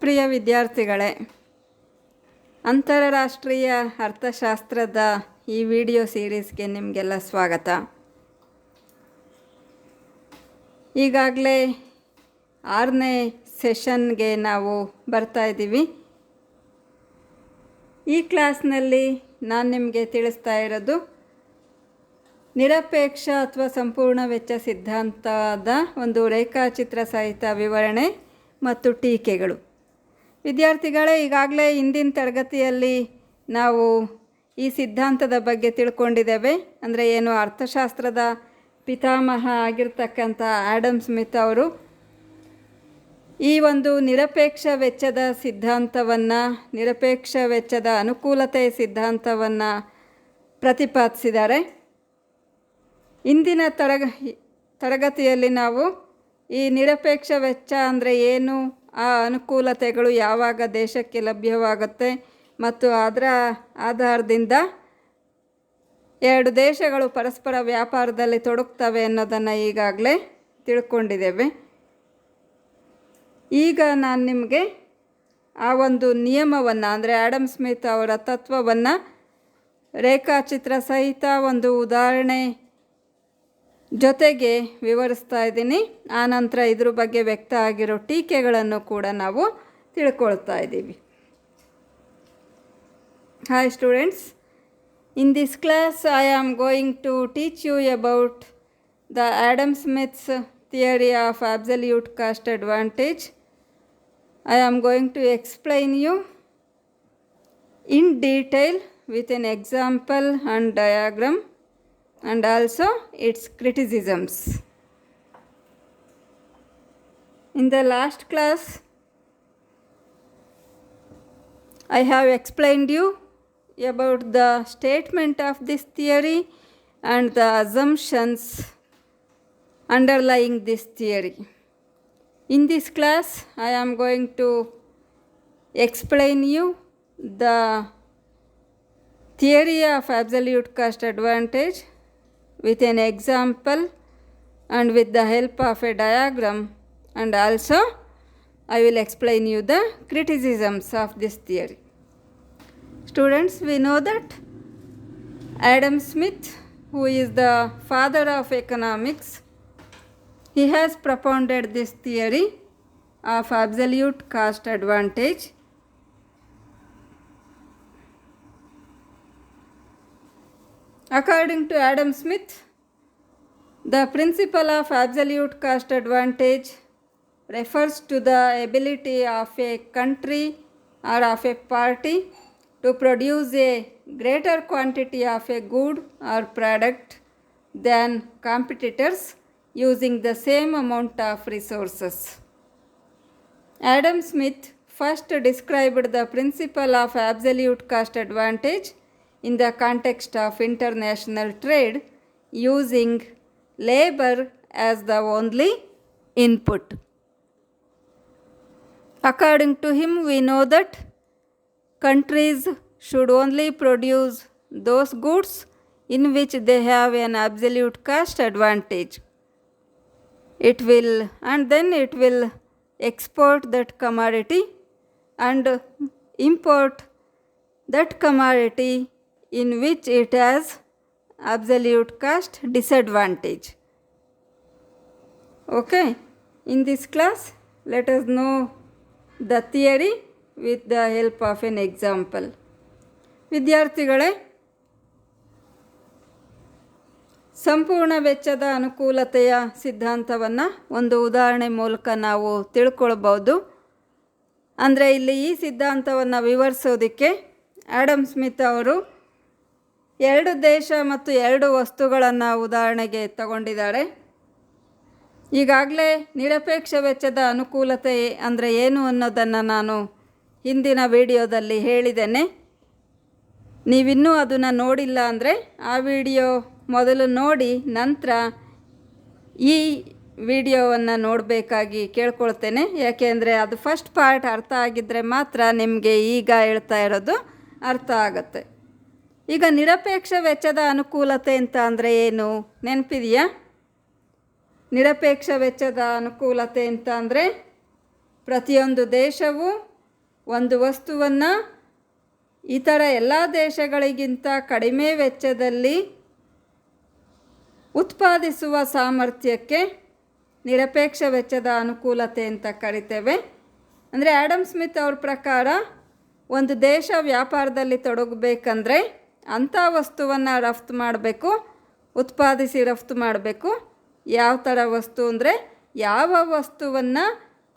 ಪ್ರಿಯ ವಿದ್ಯಾರ್ಥಿಗಳೇ, ಅಂತಾರಾಷ್ಟ್ರೀಯ ಅರ್ಥಶಾಸ್ತ್ರದ ಈ ವಿಡಿಯೋ ಸೀರೀಸ್ಗೆ ನಿಮಗೆಲ್ಲ ಸ್ವಾಗತ. ಈಗಾಗಲೇ 6ನೇ ಸೆಷನ್ಗೆ ನಾವು ಬರ್ತಾ ಇದ್ದೀವಿ. ಈ ಕ್ಲಾಸ್ನಲ್ಲಿ ನಾನು ನಿಮಗೆ ತಿಳಿಸ್ತಾ ಇರೋದು ನಿರಪೇಕ್ಷ ಅಥವಾ ಸಂಪೂರ್ಣ ವೆಚ್ಚ ಸಿದ್ಧಾಂತದ ಒಂದು ರೇಖಾಚಿತ್ರ ಸಹಿತ ವಿವರಣೆ ಮತ್ತು ಟೀಕೆಗಳು. ವಿದ್ಯಾರ್ಥಿಗಳೇ, ಈಗಾಗಲೇ ಹಿಂದಿನ ತರಗತಿಯಲ್ಲಿ ನಾವು ಈ ಸಿದ್ಧಾಂತದ ಬಗ್ಗೆ ತಿಳ್ಕೊಂಡಿದ್ದೇವೆ. ಅಂದರೆ ಏನು, ಅರ್ಥಶಾಸ್ತ್ರದ ಪಿತಾಮಹ ಆಗಿರ್ತಕ್ಕಂಥ ಆಡಮ್ ಸ್ಮಿತ್ ಅವರು ಈ ಒಂದು ನಿರಪೇಕ್ಷ ವೆಚ್ಚದ ಸಿದ್ಧಾಂತವನ್ನು, ನಿರಪೇಕ್ಷ ವೆಚ್ಚದ ಅನುಕೂಲತೆಯ ಸಿದ್ಧಾಂತವನ್ನು ಪ್ರತಿಪಾದಿಸಿದ್ದಾರೆ. ಇಂದಿನ ತರಗತಿಯಲ್ಲಿ ನಾವು ಈ ನಿರಪೇಕ್ಷ ವೆಚ್ಚ ಅಂದರೆ ಏನು, ಆ ಅನುಕೂಲತೆಗಳು ಯಾವಾಗ ದೇಶಕ್ಕೆ ಲಭ್ಯವಾಗುತ್ತೆ ಮತ್ತು ಅದರ ಆಧಾರದಿಂದ ಎರಡು ದೇಶಗಳು ಪರಸ್ಪರ ವ್ಯಾಪಾರದಲ್ಲಿ ತೊಡಗ್ತವೆ ಅನ್ನೋದನ್ನು ಈಗಾಗಲೇ ತಿಳ್ಕೊಂಡಿದ್ದೇವೆ. ಈಗ ನಾನು ನಿಮಗೆ ಆ ಒಂದು ನಿಯಮವನ್ನು, ಅಂದರೆ ಆಡಮ್ ಸ್ಮಿತ್ ಅವರ ತತ್ವವನ್ನು ರೇಖಾಚಿತ್ರ ಸಹಿತ ಒಂದು ಉದಾಹರಣೆ ಜೊತೆಗೆ ವಿವರಿಸ್ತಾ ಇದ್ದೀನಿ. ಆನಂತರ ಇದ್ರ ಬಗ್ಗೆ ವ್ಯಕ್ತ ಆಗಿರೋ ಟೀಕೆಗಳನ್ನು ಕೂಡ ನಾವು ತಿಳ್ಕೊಳ್ತಾ ಇದ್ದೀವಿ. Hi students, in this class I am going to teach you about the Adam Smith's theory of absolute cost advantage. I am going to explain you in detail with an example and diagram and also its criticisms. In the last class I have explained you about the statement of this theory and the assumptions underlying this theory. In this class I am going to explain you the theory of absolute cost advantage with an example and with the help of a diagram, and also I will explain you the criticisms of this theory. Students, we know that Adam Smith, who is the father of economics, he has propounded this theory of absolute cost advantage. According to Adam Smith, the principle of absolute cost advantage refers to the ability of a country or of a party to produce a greater quantity of a good or product than competitors using the same amount of resources. Adam Smith first described the principle of absolute cost advantage in the context of international trade using labor as the only input. According to him, we know that countries should only produce those goods in which they have an absolute cost advantage. It will export that commodity and import that commodity in which it has absolute cost disadvantage. Okay, in this class let us know the theory with the help of an example. ವಿದ್ಯಾರ್ಥಿಗಳೇ, ಸಂಪೂರ್ಣ ವೆಚ್ಚದ ಅನುಕೂಲತೆಯ ಸಿದ್ಧಾಂತವನ್ನು ಒಂದು ಉದಾಹರಣೆ ಮೂಲಕ ನಾವು ತಿಳ್ಕೊಳ್ಬೋದು. ಅಂದರೆ ಇಲ್ಲಿ ಈ ಸಿದ್ಧಾಂತವನ್ನು ವಿವರಿಸೋದಕ್ಕೆ ಆಡಮ್ ಸ್ಮಿತ್ ಅವರು ಎರಡು ದೇಶ ಮತ್ತು ಎರಡು ವಸ್ತುಗಳನ್ನು ಉದಾಹರಣೆಗೆ ತಗೊಂಡಿದ್ದಾರೆ. ಈಗಾಗಲೇ ನಿರಪೇಕ್ಷ ವೆಚ್ಚದ ಅನುಕೂಲತೆ ಅಂದರೆ ಏನು ಅನ್ನೋದನ್ನು ನಾನು ಹಿಂದಿನ ವಿಡಿಯೋದಲ್ಲಿ ಹೇಳಿದ್ದೇನೆ. ನೀವಿನ್ನೂ ಅದನ್ನು ನೋಡಿಲ್ಲ ಅಂದರೆ ಆ ವಿಡಿಯೋ ಮೊದಲು ನೋಡಿ ನಂತರ ಈ ವಿಡಿಯೋವನ್ನು ನೋಡಬೇಕಾಗಿ ಕೇಳ್ಕೊಳ್ತೇನೆ. ಯಾಕೆಂದರೆ ಅದು ಫಸ್ಟ್ ಪಾರ್ಟ್ ಅರ್ಥ ಆಗಿದ್ದರೆ ಮಾತ್ರ ನಿಮಗೆ ಈಗ ಹೇಳ್ತಾ ಇರೋದು ಅರ್ಥ ಆಗುತ್ತೆ. ಈಗ ನಿರಪೇಕ್ಷ ವೆಚ್ಚದ ಅನುಕೂಲತೆ ಅಂತ ಅಂದರೆ ಏನು ನೆನಪಿದೆಯಾ? ನಿರಪೇಕ್ಷ ವೆಚ್ಚದ ಅನುಕೂಲತೆ ಅಂತ ಅಂದರೆ ಪ್ರತಿಯೊಂದು ದೇಶವು ಒಂದು ವಸ್ತುವನ್ನು ಇತರ ಎಲ್ಲ ದೇಶಗಳಿಗಿಂತ ಕಡಿಮೆ ವೆಚ್ಚದಲ್ಲಿ ಉತ್ಪಾದಿಸುವ ಸಾಮರ್ಥ್ಯಕ್ಕೆ ನಿರಪೇಕ್ಷ ವೆಚ್ಚದ ಅನುಕೂಲತೆ ಅಂತ ಕರಿತೇವೆ. ಅಂದರೆ ಆ್ಯಡಮ್ ಸ್ಮಿತ್ ಅವ್ರ ಪ್ರಕಾರ ಒಂದು ದೇಶ ವ್ಯಾಪಾರದಲ್ಲಿ ತೊಡಗಬೇಕಂದ್ರೆ ಅಂಥ ವಸ್ತುವನ್ನು ರಫ್ತು ಮಾಡಬೇಕು, ಉತ್ಪಾದಿಸಿ ರಫ್ತು ಮಾಡಬೇಕು. ಯಾವ ಥರ ವಸ್ತು ಅಂದರೆ ಯಾವ ವಸ್ತುವನ್ನು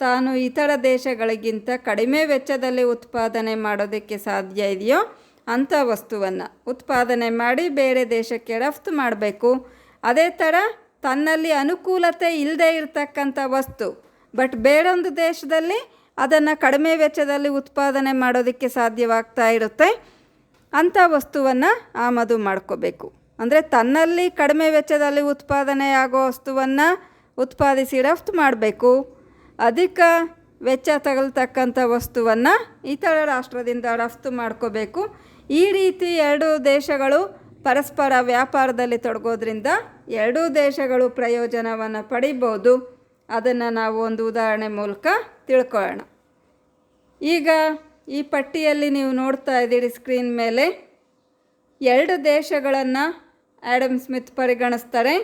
ತಾನು ಇತರ ದೇಶಗಳಿಗಿಂತ ಕಡಿಮೆ ವೆಚ್ಚದಲ್ಲಿ ಉತ್ಪಾದನೆ ಮಾಡೋದಕ್ಕೆ ಸಾಧ್ಯ ಇದೆಯೋ ಅಂಥ ವಸ್ತುವನ್ನು ಉತ್ಪಾದನೆ ಮಾಡಿ ಬೇರೆ ದೇಶಕ್ಕೆ ರಫ್ತು ಮಾಡಬೇಕು. ಅದೇ ಥರ ತನ್ನಲ್ಲಿ ಅನುಕೂಲತೆ ಇಲ್ಲದೆ ಇರತಕ್ಕಂಥ ವಸ್ತು ಬಟ್ ಬೇರೊಂದು ದೇಶದಲ್ಲಿ ಅದನ್ನು ಕಡಿಮೆ ವೆಚ್ಚದಲ್ಲಿ ಉತ್ಪಾದನೆ ಮಾಡೋದಕ್ಕೆ ಸಾಧ್ಯವಾಗ್ತಾ ಇರುತ್ತೆ, ಅಂಥ ವಸ್ತುವನ್ನು ಆಮದು ಮಾಡ್ಕೋಬೇಕು. ಅಂದರೆ ತನ್ನಲ್ಲಿ ಕಡಿಮೆ ವೆಚ್ಚದಲ್ಲಿ ಉತ್ಪಾದನೆ ಆಗೋ ವಸ್ತುವನ್ನು ಉತ್ಪಾದಿಸಿ ರಫ್ತು ಮಾಡಬೇಕು. ಅಧಿಕ ವೆಚ್ಚ ತಗಲ್ತಕ್ಕಂಥ ವಸ್ತುವನ್ನು ಇತರ ರಾಷ್ಟ್ರದಿಂದ ರಫ್ತು ಮಾಡ್ಕೋಬೇಕು. ಈ ರೀತಿ ಎರಡೂ ದೇಶಗಳು ಪರಸ್ಪರ ವ್ಯಾಪಾರದಲ್ಲಿ ತೊಡಗೋದ್ರಿಂದ ಎರಡೂ ದೇಶಗಳು ಪ್ರಯೋಜನವನ್ನು ಪಡಿಬೋದು. ಅದನ್ನು ನಾವು ಒಂದು ಉದಾಹರಣೆ ಮೂಲಕ ತಿಳ್ಕೊಳ್ಳೋಣ. ಈಗ ಈ ಪಟ್ಟಿಯಲ್ಲಿ ನೀವು ನೋಡ್ತಾ ಇದ್ದೀರಿ ಸ್ಕ್ರೀನ್ ಮೇಲೆ, ಎರಡು ದೇಶಗಳನ್ನು ಆ್ಯಡಮ್ ಸ್ಮಿತ್ ಪರಿಗಣಿಸ್ತಾರೆ.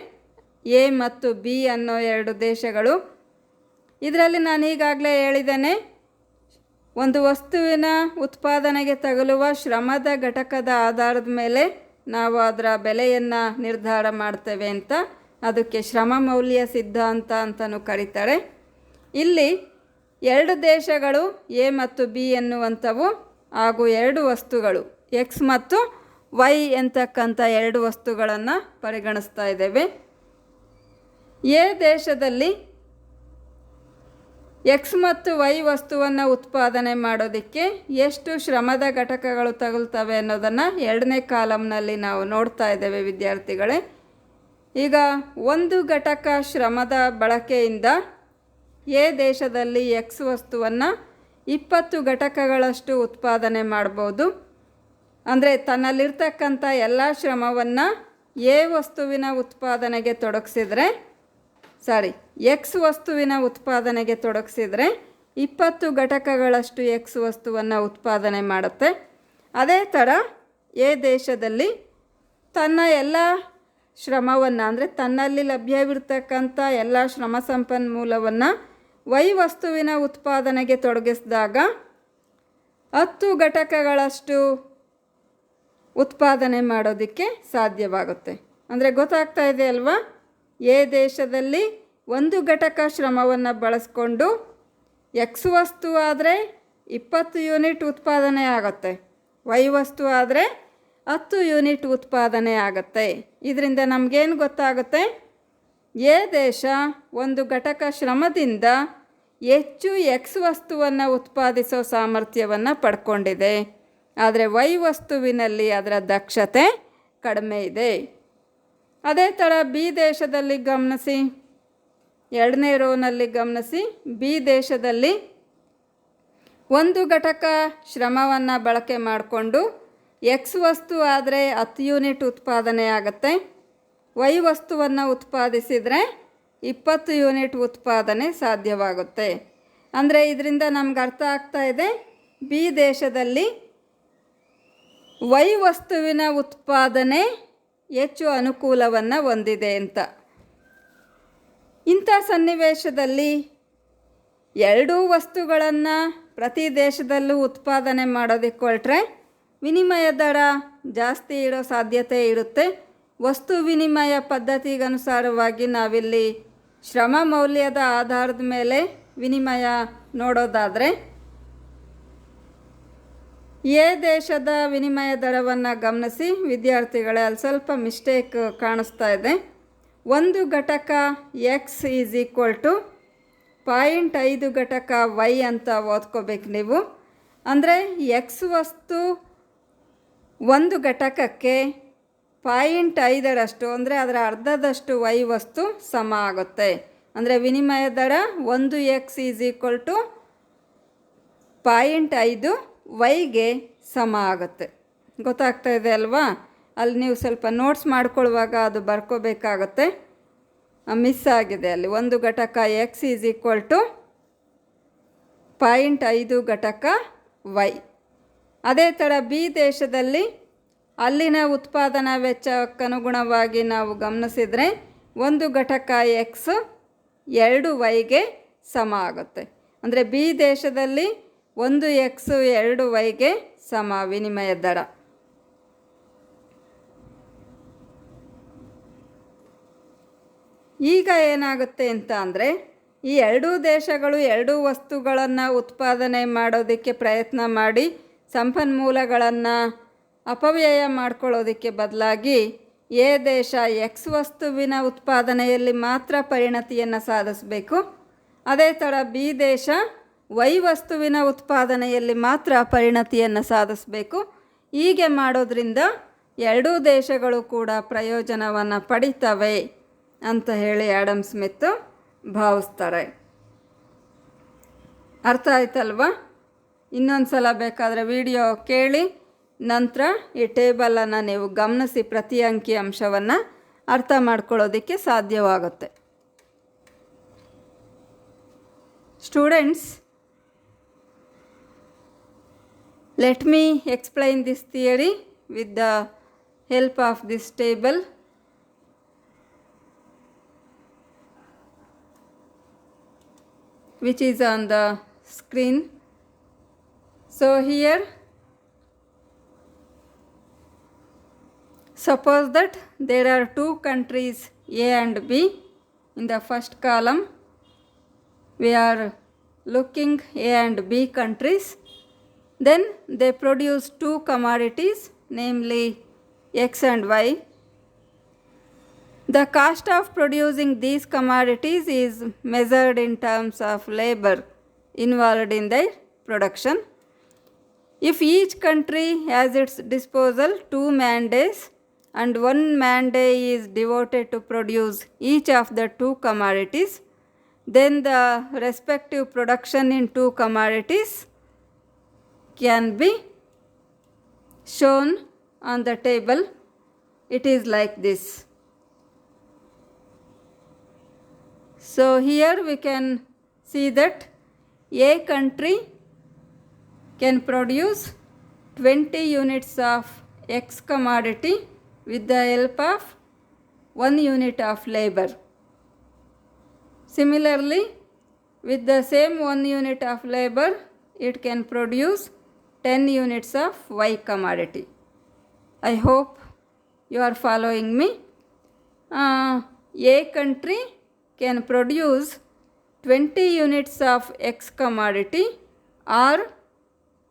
ಎ ಮತ್ತು ಬಿ ಅನ್ನೋ ಎರಡು ದೇಶಗಳು. ಇದರಲ್ಲಿ ನಾನು ಈಗಾಗಲೇ ಹೇಳಿದ್ದೇನೆ, ಒಂದು ವಸ್ತುವಿನ ಉತ್ಪಾದನೆಗೆ ತಗಲುವ ಶ್ರಮದ ಘಟಕದ ಆಧಾರದ ಮೇಲೆ ನಾವು ಅದರ ಬೆಲೆಯನ್ನು ನಿರ್ಧಾರ ಮಾಡ್ತೇವೆ ಅಂತ. ಅದಕ್ಕೆ ಶ್ರಮ ಮೌಲ್ಯ ಸಿದ್ಧಾಂತ ಅಂತಲೂ ಕರೀತಾರೆ. ಇಲ್ಲಿ ಎರಡು ದೇಶಗಳು ಎ ಮತ್ತು ಬಿ ಎನ್ನುವಂಥವು ಹಾಗೂ ಎರಡು ವಸ್ತುಗಳು ಎಕ್ಸ್ ಮತ್ತು ವೈ ಎಂತಕ್ಕಂಥ ಎರಡು ವಸ್ತುಗಳನ್ನು ಪರಿಗಣಿಸ್ತಾ ಇದ್ದೇವೆ. ಎ ದೇಶದಲ್ಲಿ ಎಕ್ಸ್ ಮತ್ತು ವೈ ವಸ್ತುವನ್ನು ಉತ್ಪಾದನೆ ಮಾಡೋದಕ್ಕೆ ಎಷ್ಟು ಶ್ರಮದ ಘಟಕಗಳು ತಗುಲ್ತವೆ ಅನ್ನೋದನ್ನು ಎರಡನೇ ಕಾಲಮ್ನಲ್ಲಿ ನಾವು ನೋಡ್ತಾ ಇದ್ದೇವೆ ವಿದ್ಯಾರ್ಥಿಗಳೇ. ಈಗ ಒಂದು ಘಟಕ ಶ್ರಮದ ಬಳಕೆಯಿಂದ ಎ ದೇಶದಲ್ಲಿ ಎಕ್ಸ್ ವಸ್ತುವನ್ನು 20 ಘಟಕಗಳಷ್ಟು ಉತ್ಪಾದನೆ ಮಾಡ್ಬೋದು. ಅಂದರೆ ತನ್ನಲ್ಲಿರ್ತಕ್ಕಂಥ ಎಲ್ಲ ಶ್ರಮವನ್ನು ಎ ವಸ್ತುವಿನ ಉತ್ಪಾದನೆಗೆ ತೊಡಗಿಸಿದ್ರೆ ಎಕ್ಸ್ ವಸ್ತುವಿನ ಉತ್ಪಾದನೆಗೆ ತೊಡಗಿಸಿದ್ರೆ 20 ಘಟಕಗಳಷ್ಟು ಎಕ್ಸ್ ವಸ್ತುವನ್ನು ಉತ್ಪಾದನೆ ಮಾಡುತ್ತೆ. ಅದೇ ಥರ ಎ ದೇಶದಲ್ಲಿ ತನ್ನ ಎಲ್ಲ ಶ್ರಮವನ್ನು ಅಂದರೆ ತನ್ನಲ್ಲಿ ಲಭ್ಯವಿರ್ತಕ್ಕಂಥ ಎಲ್ಲ ಶ್ರಮ ಸಂಪನ್ಮೂಲವನ್ನು ವೈ ವಸ್ತುವಿನ ಉತ್ಪಾದನೆಗೆ ತೊಡಗಿಸಿದಾಗ 10 ಘಟಕಗಳಷ್ಟು ಉತ್ಪಾದನೆ ಮಾಡೋದಕ್ಕೆ ಸಾಧ್ಯವಾಗುತ್ತೆ. ಅಂದರೆ ಗೊತ್ತಾಗ್ತಾ ಇದೆ ಅಲ್ವಾ, ಎ ದೇಶದಲ್ಲಿ ಒಂದು ಘಟಕ ಶ್ರಮವನ್ನು ಬಳಸ್ಕೊಂಡು ಎಕ್ಸ್ ವಸ್ತು ಆದರೆ 20 ಯೂನಿಟ್ ಉತ್ಪಾದನೆ ಆಗುತ್ತೆ, ವೈ ವಸ್ತು ಆದರೆ 10 ಯೂನಿಟ್ ಉತ್ಪಾದನೆ ಆಗುತ್ತೆ. ಇದರಿಂದ ನಮಗೇನು ಗೊತ್ತಾಗುತ್ತೆ, ಎ ದೇಶ ಒಂದು ಘಟಕ ಶ್ರಮದಿಂದ ಹೆಚ್ಚು ಎಕ್ಸ್ ವಸ್ತುವನ್ನು ಉತ್ಪಾದಿಸೋ ಸಾಮರ್ಥ್ಯವನ್ನು ಪಡ್ಕೊಂಡಿದೆ. ಆದರೆ ವೈ ವಸ್ತುವಿನಲ್ಲಿ ಅದರ ದಕ್ಷತೆ ಕಡಿಮೆ ಇದೆ. ಅದೇ ಥರ ಬಿ ದೇಶದಲ್ಲಿ ಗಮನಿಸಿ, ಎರಡನೇ ರೋನಲ್ಲಿ ಗಮನಿಸಿ, ಬಿ ದೇಶದಲ್ಲಿ ಒಂದು ಘಟಕ ಶ್ರಮವನ್ನು ಬಳಕೆ ಮಾಡಿಕೊಂಡು ಎಕ್ಸ್ ವಸ್ತು ಆದರೆ 10 ಯೂನಿಟ್ ಉತ್ಪಾದನೆ ಆಗುತ್ತೆ, ವೈ ವಸ್ತುವನ್ನು ಉತ್ಪಾದಿಸಿದರೆ 20 ಯೂನಿಟ್ ಉತ್ಪಾದನೆ ಸಾಧ್ಯವಾಗುತ್ತೆ. ಅಂದರೆ ಇದರಿಂದ ನಮ್ಗೆ ಅರ್ಥ ಆಗ್ತಾ ಇದೆ, ಬಿ ದೇಶದಲ್ಲಿ ವೈ ವಸ್ತುವಿನ ಉತ್ಪಾದನೆ ಹೆಚ್ಚು ಅನುಕೂಲವನ್ನು ಹೊಂದಿದೆ ಅಂತ. ಇಂಥ ಸನ್ನಿವೇಶದಲ್ಲಿ ಎರಡೂ ವಸ್ತುಗಳನ್ನು ಪ್ರತಿ ದೇಶದಲ್ಲೂ ಉತ್ಪಾದನೆ ಮಾಡೋದಕ್ಕೆ ಹೊರಟ್ರೆ ವಿನಿಮಯ ದರ ಜಾಸ್ತಿ ಇರೋ ಸಾಧ್ಯತೆ ಇರುತ್ತೆ. ವಸ್ತು ವಿನಿಮಯ ಪದ್ಧತಿಗನುಸಾರವಾಗಿ ನಾವಿಲ್ಲಿ ಶ್ರಮ ಮೌಲ್ಯದ ಆಧಾರದ ಮೇಲೆ ವಿನಿಮಯ ನೋಡೋದಾದರೆ ಎ ದೇಶದ ವಿನಿಮಯ ದರವನ್ನು ಗಮನಿಸಿ ವಿದ್ಯಾರ್ಥಿಗಳೇ, ಅಲ್ಲಿ ಸ್ವಲ್ಪ ಮಿಸ್ಟೇಕ್ ಕಾಣಿಸ್ತಾ ಇದೆ. ಒಂದು ಘಟಕ ಎಕ್ಸ್ ಈಸ್ ಈಕ್ವಲ್ ಟು 0.5 ಘಟಕ ವೈ ಅಂತ ಓದ್ಕೋಬೇಕು ನೀವು. ಅಂದರೆ ಎಕ್ಸ್ ವಸ್ತು ಒಂದು ಘಟಕಕ್ಕೆ 0.5ರಷ್ಟು ಅಂದರೆ ಅದರ ಅರ್ಧದಷ್ಟು ವೈ ವಸ್ತು ಸಮ ಆಗುತ್ತೆ. ಅಂದರೆ ವಿನಿಮಯ ದರ 1 ಎಕ್ಸ್ ಈಸ್ ಈಕ್ವಲ್ ಟು 0.5 ವೈಗೆ ಸಮ ಆಗುತ್ತೆ. ಗೊತ್ತಾಗ್ತಾ ಇದೆ ಅಲ್ವಾ? ಅಲ್ಲಿ ನೀವು ಸ್ವಲ್ಪ ನೋಟ್ಸ್ ಮಾಡ್ಕೊಳ್ಳುವಾಗ ಅದು ಬರ್ಕೋಬೇಕಾಗತ್ತೆ, ಮಿಸ್ ಆಗಿದೆ ಅಲ್ಲಿ. ಒಂದು ಘಟಕ ಎಕ್ಸ್ ಈಸ್ ಈಕ್ವಲ್ ಟು 0.5 ಘಟಕ ವೈ. ಅದೇ ಥರ ಬಿ ದೇಶದಲ್ಲಿ ಅಲ್ಲಿನ ಉತ್ಪಾದನಾ ವೆಚ್ಚಕ್ಕನುಗುಣವಾಗಿ ನಾವು ಗಮನಿಸಿದರೆ ಒಂದು ಘಟಕ ಎಕ್ಸ್ 2 ವೈಗೆ ಸಮ ಆಗುತ್ತೆ. ಅಂದರೆ ಬಿ ದೇಶದಲ್ಲಿ 1 ಎಕ್ಸ್ 2 ವೈಗೆ ಸಮ ವಿನಿಮಯ ದರ. ಈಗ ಏನಾಗುತ್ತೆ ಅಂತ ಅಂದರೆ ಈ ಎರಡೂ ದೇಶಗಳು ಎರಡೂ ವಸ್ತುಗಳನ್ನು ಉತ್ಪಾದನೆ ಮಾಡೋದಕ್ಕೆ ಪ್ರಯತ್ನ ಮಾಡಿ ಸಂಪನ್ಮೂಲಗಳನ್ನು ಅಪವ್ಯಯ ಮಾಡ್ಕೊಳ್ಳೋದಕ್ಕೆ ಬದಲಾಗಿ ಎ ದೇಶ ಎಕ್ಸ್ ವಸ್ತುವಿನ ಉತ್ಪಾದನೆಯಲ್ಲಿ ಮಾತ್ರ ಪರಿಣತಿಯನ್ನು ಸಾಧಿಸಬೇಕು. ಅದೇ ಥರ ಬಿ ದೇಶ ವೈ ವಸ್ತುವಿನ ಉತ್ಪಾದನೆಯಲ್ಲಿ ಮಾತ್ರ ಪರಿಣತಿಯನ್ನು ಸಾಧಿಸಬೇಕು. ಹೀಗೆ ಮಾಡೋದ್ರಿಂದ ಎರಡೂ ದೇಶಗಳು ಕೂಡ ಪ್ರಯೋಜನವನ್ನು ಪಡಿತವೆ ಅಂತ ಹೇಳಿ ಆಡಮ್ ಸ್ಮಿತ್ ಭಾವಿಸ್ತಾರೆ. ಅರ್ಥ ಆಯ್ತಲ್ವಾ? ಇನ್ನೊಂದು ಸಲ ಬೇಕಾದರೆ ವಿಡಿಯೋ ಕೇಳಿ ನಂತರ ಈ ಟೇಬಲನ್ನು ನೀವು ಗಮನಿಸಿ ಪ್ರತಿ ಅಂಕಿ ಅಂಶವನ್ನು ಅರ್ಥ ಮಾಡ್ಕೊಳ್ಳೋದಕ್ಕೆ ಸಾಧ್ಯವಾಗುತ್ತೆ. Students, let me explain this theory with the help of this table. Which is on the screen. So here, suppose that there are two countries A and B. In the first column we are looking A and B countries. Then they produce two commodities, namely X and Y. The cost of producing these commodities is measured in terms of labor involved in their production. If each country has its disposal 2 man days and 1 man day is devoted to produce each of the two commodities, then the respective production in two commodities can be shown on the table. It is like this. So here we can see that A country can produce 20 units of X commodity with the help of 1 unit of labor. Similarly, with the same 1 unit of labor, it can produce 10 units of Y commodity. I hope you are following me. A country can produce 20 units of X commodity or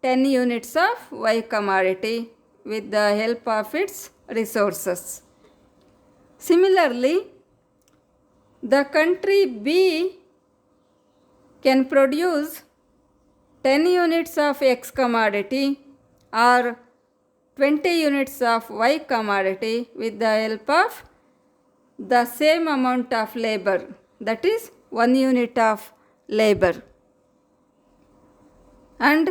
10 units of Y commodity with the help of its resources. Similarly, the country B can produce 10 units of X commodity or 20 units of Y commodity with the help of the same amount of labor, that is 1 unit of labor. And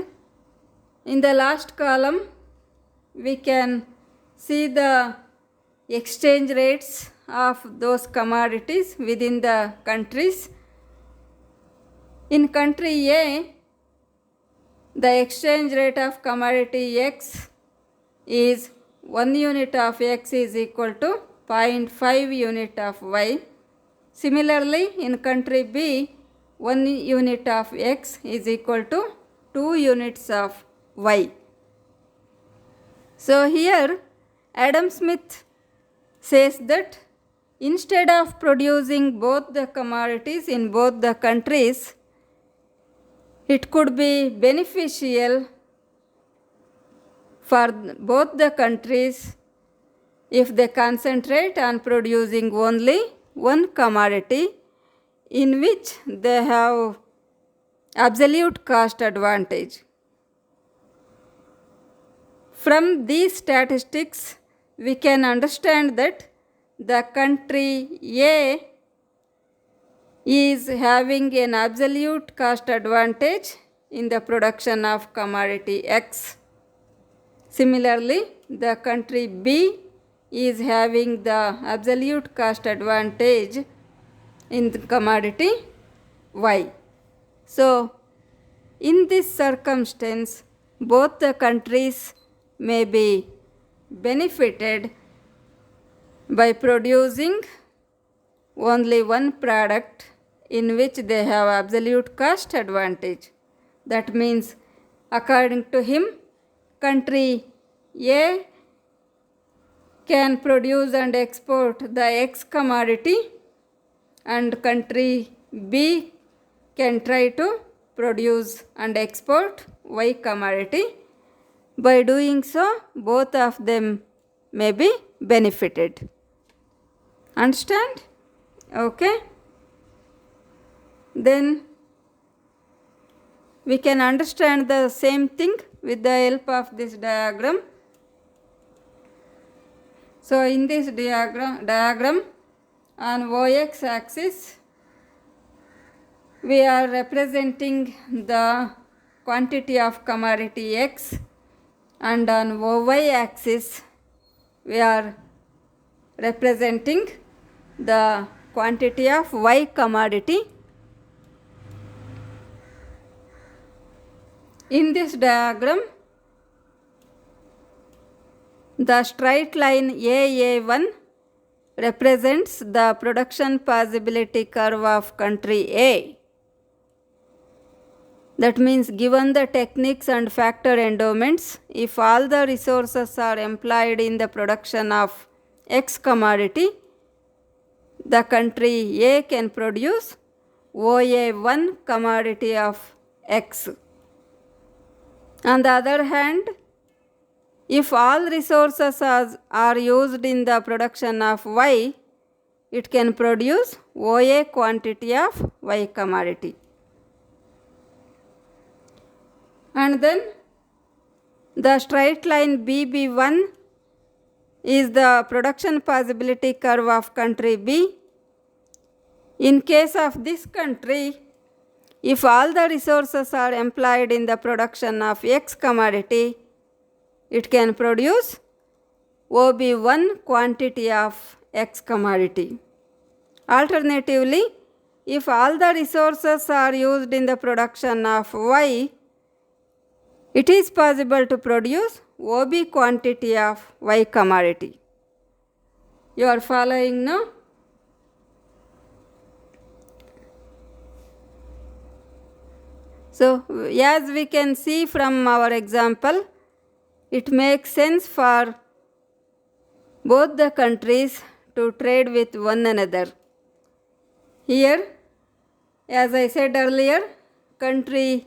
in the last column we can see the exchange rates of those commodities within the countries. In country A, the exchange rate of commodity X is 1 unit of X is equal to 0.5 unit of Y. Similarly, in country B, 1 unit of X is equal to 2 units of Y. So here Adam Smith says that instead of producing both the commodities in both the countries, it could be beneficial for both the countries if they concentrate on producing only one commodity in which they have absolute cost advantage. From these statistics, we can understand that the country A is having an absolute cost advantage in the production of commodity X. Similarly, the country B is having the absolute cost advantage in the commodity Y. So, in this circumstance, both the countries may be benefited by producing only one product in which they have absolute cost advantage. That means, according to him, country A can produce and export the X commodity, and country B can try to produce and export Y commodity. By doing so, both of them may be benefited. Understand? Okay. Then we can understand the same thing with the help of this diagram. So in this diagram on OX axis we are representing the quantity of commodity X, and on OY axis we are representing the quantity of Y commodity. In this diagram, the straight line AA1 represents the production possibility curve of country A. That means, given the techniques and factor endowments, if all the resources are employed in the production of X commodity, the country A can produce OA1 commodity of X. On the other hand, if all resources are used in the production of Y, it can produce OA quantity of Y commodity. And then the straight line BB1 is the production possibility curve of country B. In case of this country, if all the resources are employed in the production of X commodity, it can produce OB1 quantity of X commodity. Alternatively, if all the resources are used in the production of Y, it is possible to produce OB quantity of Y commodity. You are following now? So, as we can see from our example, it makes sense for both the countries to trade with one another. Here, as I said earlier, country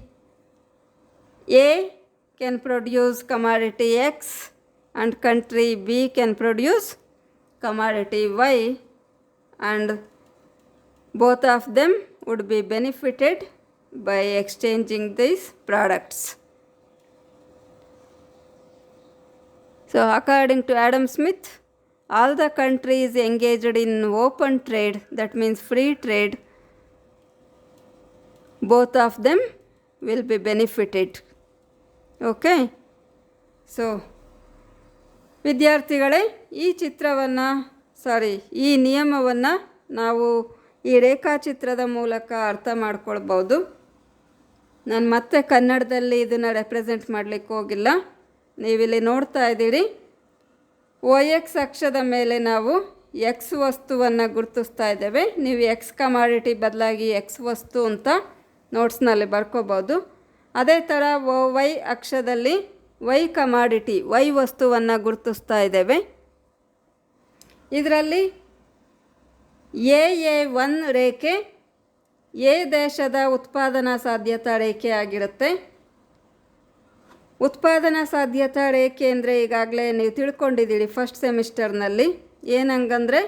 A can produce commodity X and country B can produce commodity Y, and both of them would be benefited by exchanging these products. So according to Adam Smith, all the countries engaged in open trade, that means free trade, both of them will be benefited. Okay. So ವಿದ್ಯಾರ್ಥಿಗಳೇ, ಈ ನಿಯಮವನ್ನು ನಾವು ಈ ರೇಖಾಚಿತ್ರದ ಮೂಲಕ ಅರ್ಥ ಮಾಡ್ಕೊಳ್ಬೋದು. ನಾನು ಮತ್ತೆ ಕನ್ನಡದಲ್ಲಿ ಇದನ್ನು ರೆಪ್ರೆಸೆಂಟ್ ಮಾಡಲಿಕ್ಕೆ ಹೋಗಿಲ್ಲ. ನೀವಿಲ್ಲಿ ನೋಡ್ತಾ ಇದ್ದೀರಿ, OX ಅಕ್ಷದ ಮೇಲೆ ನಾವು X ವಸ್ತುವನ್ನು ಗುರುತಿಸ್ತಾ ಇದ್ದೇವೆ. ನೀವು X ಕಮಾಡಿಟಿ ಬದಲಾಗಿ X ವಸ್ತು ಅಂತ ನೋಟ್ಸ್ನಲ್ಲಿ ಬರ್ಕೋಬೋದು. ಅದೇ ಥರ OY ಅಕ್ಷದಲ್ಲಿ Y ಕಮಾಡಿಟಿ Y ವಸ್ತುವನ್ನು ಗುರುತಿಸ್ತಾ ಇದ್ದೇವೆ. ಇದರಲ್ಲಿ AA1 ರೇಖೆ ಎ ದೇಶದ ಉತ್ಪಾದನಾ ಸಾಧ್ಯತಾ ರೇಖೆ ಆಗಿರುತ್ತೆ. ಉತ್ಪಾದನಾ ಸಾಧ್ಯತಾ ರೇಖೆ ಅಂದರೆ ಈಗಾಗಲೇ ನೀವು ತಿಳ್ಕೊಂಡಿದ್ದೀರಿ ಫಸ್ಟ್ ಸೆಮಿಸ್ಟರ್ನಲ್ಲಿ. ಏನಂಗಂದರೆ,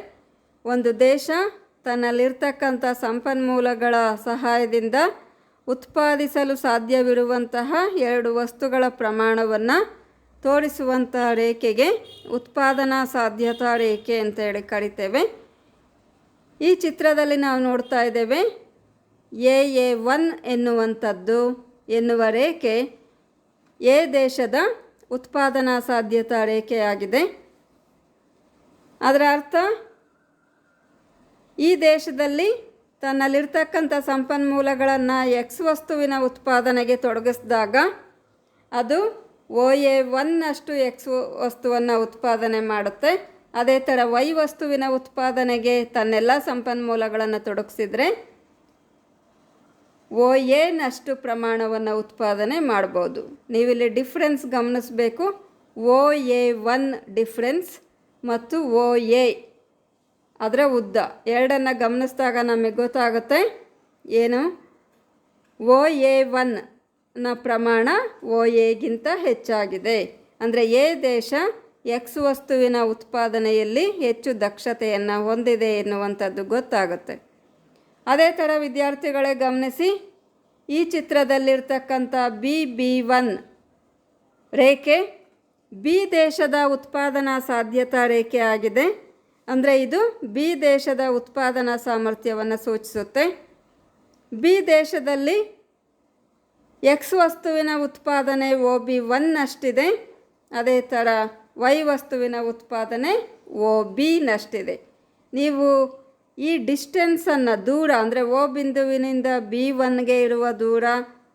ಒಂದು ದೇಶ ತನ್ನಲ್ಲಿರ್ತಕ್ಕಂಥ ಸಂಪನ್ಮೂಲಗಳ ಸಹಾಯದಿಂದ ಉತ್ಪಾದಿಸಲು ಸಾಧ್ಯವಿರುವಂತಹ ಎರಡು ವಸ್ತುಗಳ ಪ್ರಮಾಣವನ್ನು ತೋರಿಸುವಂತಹ ರೇಖೆಗೆ ಉತ್ಪಾದನಾ ಸಾಧ್ಯತಾ ರೇಖೆ ಅಂತೇಳಿ ಕರಿತೇವೆ. ಈ ಚಿತ್ರದಲ್ಲಿ ನಾವು ನೋಡ್ತಾ ಇದ್ದೇವೆ, AA1 ಎನ್ನುವ ರೇಖೆ ಎ ದೇಶದ ಉತ್ಪಾದನಾ ಸಾಧ್ಯತಾ ರೇಖೆಯಾಗಿದೆ. ಅದರ ಅರ್ಥ, ಈ ದೇಶದಲ್ಲಿ ತನ್ನಲ್ಲಿರ್ತಕ್ಕಂಥ ಸಂಪನ್ಮೂಲಗಳನ್ನು X ವಸ್ತುವಿನ ಉತ್ಪಾದನೆಗೆ ತೊಡಗಿಸಿದಾಗ ಅದು OA1 ಅಷ್ಟು ಎಕ್ಸ್ ವಸ್ತುವನ್ನು ಉತ್ಪಾದನೆ ಮಾಡುತ್ತೆ. ಅದೇ ಥರ ವೈ ವಸ್ತುವಿನ ಉತ್ಪಾದನೆಗೆ ತನ್ನೆಲ್ಲ ಸಂಪನ್ಮೂಲಗಳನ್ನು ತೊಡಗಿಸಿದ್ರೆ OAನಷ್ಟು ಪ್ರಮಾಣವನ್ನು ಉತ್ಪಾದನೆ ಮಾಡ್ಬೋದು. ನೀವಿಲ್ಲಿ ಡಿಫ್ರೆನ್ಸ್ ಗಮನಿಸಬೇಕು. OA1 ಡಿಫ್ರೆನ್ಸ್ ಮತ್ತು OA ಅದರ ಉದ್ದ ಎರಡನ್ನು ಗಮನಿಸಿದಾಗ ನಮಗೆ ಗೊತ್ತಾಗುತ್ತೆ ಏನು OA1ನ ಪ್ರಮಾಣ OAಗಿಂತ ಹೆಚ್ಚಾಗಿದೆ. ಅಂದರೆ ಎ ದೇಶ ಎಕ್ಸ್ ವಸ್ತುವಿನ ಉತ್ಪಾದನೆಯಲ್ಲಿ ಹೆಚ್ಚು ದಕ್ಷತೆಯನ್ನು ಹೊಂದಿದೆ ಎನ್ನುವಂಥದ್ದು ಗೊತ್ತಾಗುತ್ತೆ. ಅದೇ ಥರ ವಿದ್ಯಾರ್ಥಿಗಳೇ ಗಮನಿಸಿ, ಈ ಚಿತ್ರದಲ್ಲಿರ್ತಕ್ಕಂಥ BB1 ರೇಖೆ ಬಿ ದೇಶದ ಉತ್ಪಾದನಾ ಸಾಧ್ಯತಾ ರೇಖೆ ಆಗಿದೆ. ಅಂದರೆ ಇದು ಬಿ ದೇಶದ ಉತ್ಪಾದನಾ ಸಾಮರ್ಥ್ಯವನ್ನು ಸೂಚಿಸುತ್ತೆ. ಬಿ ದೇಶದಲ್ಲಿ ಎಕ್ಸ್ ವಸ್ತುವಿನ ಉತ್ಪಾದನೆ OB1 ಅಷ್ಟಿದೆ. ಅದೇ ಥರ ವೈ ವಸ್ತುವಿನ ಉತ್ಪಾದನೆ OB ನಷ್ಟಿದೆ. ನೀವು ಈ ಡಿಸ್ಟೆನ್ಸನ್ನು ದೂರ ಅಂದರೆ O ಬಿಂದುವಿನಿಂದ B1ಗೆ ಇರುವ ದೂರ,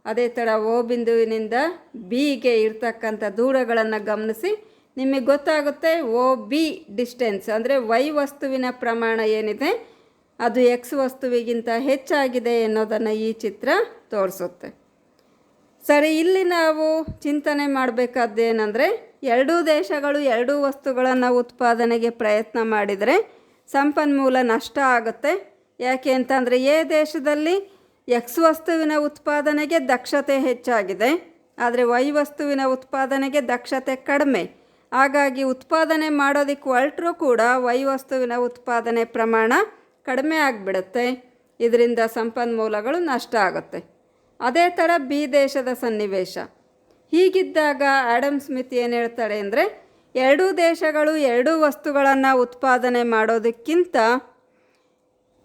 ಅದೇ ಥರ O ಬಿಂದುವಿನಿಂದ Bಗೆ ಇರ್ತಕ್ಕಂಥ ದೂರಗಳನ್ನು ಗಮನಿಸಿ ನಿಮಗೆ ಗೊತ್ತಾಗುತ್ತೆ OB ಡಿಸ್ಟೆನ್ಸ್ ಅಂದರೆ ವೈ ವಸ್ತುವಿನ ಪ್ರಮಾಣ ಏನಿದೆ ಅದು ಎಕ್ಸ್ ವಸ್ತುವಿಗಿಂತ ಹೆಚ್ಚಾಗಿದೆ ಎನ್ನೋದನ್ನು ಈ ಚಿತ್ರ ತೋರಿಸುತ್ತೆ. ಸರಿ, ಇಲ್ಲಿ ನಾವು ಚಿಂತನೆ ಮಾಡಬೇಕಾದ್ದೇನೆಂದರೆ ಎರಡೂ ದೇಶಗಳು ಎರಡೂ ವಸ್ತುಗಳನ್ನು ಉತ್ಪಾದನೆಗೆ ಪ್ರಯತ್ನ ಮಾಡಿದರೆ ಸಂಪನ್ಮೂಲ ನಷ್ಟ ಆಗುತ್ತೆ. ಯಾಕೆ ಅಂತಂದರೆ ಎ ದೇಶದಲ್ಲಿ ಎಕ್ಸ್ ವಸ್ತುವಿನ ಉತ್ಪಾದನೆಗೆ ದಕ್ಷತೆ ಹೆಚ್ಚಾಗಿದೆ, ಆದರೆ ವೈ ವಸ್ತುವಿನ ಉತ್ಪಾದನೆಗೆ ದಕ್ಷತೆ ಕಡಿಮೆ. ಹಾಗಾಗಿ ಉತ್ಪಾದನೆ ಮಾಡೋದಕ್ಕೆ ಹೊರಟರೂ ಕೂಡ ವೈ ವಸ್ತುವಿನ ಉತ್ಪಾದನೆ ಪ್ರಮಾಣ ಕಡಿಮೆ ಆಗಿಬಿಡುತ್ತೆ. ಇದರಿಂದ ಸಂಪನ್ಮೂಲಗಳು ನಷ್ಟ ಆಗುತ್ತೆ. ಅದೇ ಥರ ಬಿ ದೇಶದ ಸನ್ನಿವೇಶ. ಹೀಗಿದ್ದಾಗ ಆಡಮ್ ಸ್ಮಿತ್ ಏನು ಹೇಳ್ತಾರೆ ಅಂದರೆ ಎರಡೂ ದೇಶಗಳು ಎರಡೂ ವಸ್ತುಗಳನ್ನು ಉತ್ಪಾದನೆ ಮಾಡೋದಕ್ಕಿಂತ